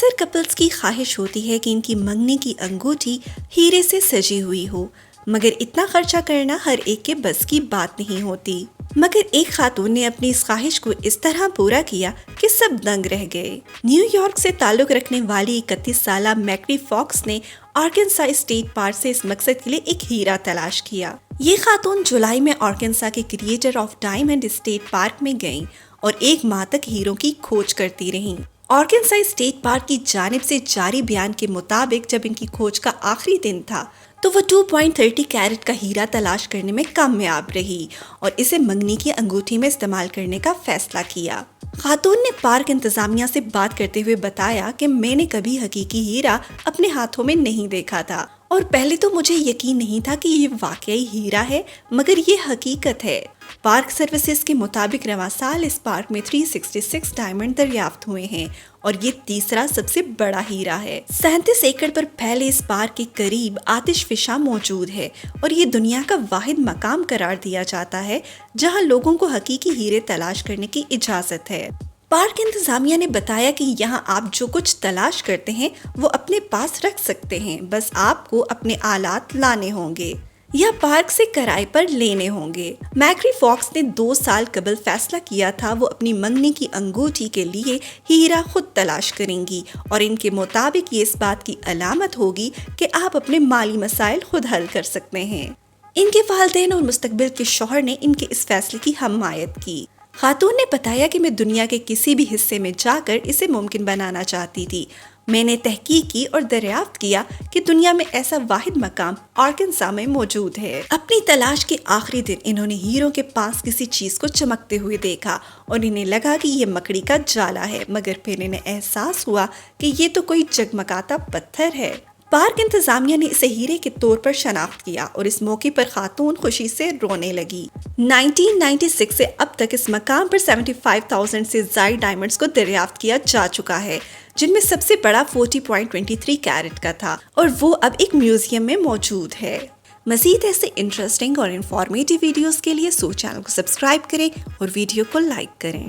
اکثر کپلز کی خواہش ہوتی ہے کہ ان کی منگنی کی انگوٹھی ہیرے سے سجی ہوئی ہو، مگر اتنا خرچہ کرنا ہر ایک کے بس کی بات نہیں ہوتی۔ مگر ایک خاتون نے اپنی اس خواہش کو اس طرح پورا کیا کہ سب دنگ رہ گئے۔ نیو یارک سے تعلق رکھنے والی 31 سالہ میکری فاکس نے آرکنسا اسٹیٹ پارک سے اس مقصد کے لیے ایک ہیرا تلاش کیا۔ یہ خاتون جولائی میں آرکنسا کے creator of diamond state park میں گئیں اور ایک ماہ تک ہیروں کی کھوج کرتی رہیں۔ آرکنسا اسٹیٹ پارک کی جانب سے جاری بیان کے مطابق جب ان کی کھوج کا آخری دن تھا تو وہ 2.30 کیرٹ کا ہیرا تلاش کرنے میں کامیاب رہی اور اسے منگنی کی انگوٹھی میں استعمال کرنے کا فیصلہ کیا۔ خاتون نے پارک انتظامیہ سے بات کرتے ہوئے بتایا کہ میں نے کبھی حقیقی ہیرا اپنے ہاتھوں میں نہیں دیکھا تھا اور پہلے تو مجھے یقین نہیں تھا کہ یہ واقعی ہیرا ہے، مگر یہ حقیقت ہے۔ پارک سروسز کے مطابق رواں سال اس پارک میں 366 ڈائمنڈ دریافت ہوئے ہیں اور یہ تیسرا سب سے بڑا ہیرا ہے۔ 37 ایکڑ پر پھیلے اس پارک کے قریب آتش فشاں موجود ہے اور یہ دنیا کا واحد مقام قرار دیا جاتا ہے جہاں لوگوں کو حقیقی ہیرے تلاش کرنے کی اجازت ہے۔ پارک انتظامیہ نے بتایا کہ یہاں آپ جو کچھ تلاش کرتے ہیں وہ اپنے پاس رکھ سکتے ہیں، بس آپ کو اپنے آلات لانے ہوں گے یا پارک سے کرائے پر لینے ہوں گے۔ میکری فاکس نے 2 سال قبل فیصلہ کیا تھا وہ اپنی منگنی کی انگوٹھی کے لیے ہیرا خود تلاش کریں گی اور ان کے مطابق یہ اس بات کی علامت ہوگی کہ آپ اپنے مالی مسائل خود حل کر سکتے ہیں۔ ان کے والدین اور مستقبل کے شوہر نے ان کے اس فیصلے کی حمایت کی۔ خاتون نے بتایا کہ میں دنیا کے کسی بھی حصے میں جا کر اسے ممکن بنانا چاہتی تھی۔ میں نے تحقیق کی اور دریافت کیا کہ دنیا میں ایسا واحد مقام آرکنسا میں موجود ہے۔ اپنی تلاش کے آخری دن انہوں نے ہیروں کے پاس کسی چیز کو چمکتے ہوئے دیکھا اور انہیں لگا کہ یہ مکڑی کا جالا ہے، مگر پھر انہیں احساس ہوا کہ یہ تو کوئی جگمگاتا پتھر ہے۔ پارک انتظامیہ نے اسے ہیرے کے طور پر شناخت کیا اور اس موقع پر خاتون خوشی سے رونے لگی۔ 1996 سے اب تک اس مقام پر 75,000 سے زائد ڈائمنڈز کو دریافت کیا جا چکا ہے، جن میں سب سے بڑا 40.23 کیرٹ کا تھا اور وہ اب ایک میوزیم میں موجود ہے۔ مزید ایسے انٹرسٹنگ اور انفارمیٹیو ویڈیوز کے لیے چینل کو سبسکرائب کریں اور ویڈیو کو لائک کریں۔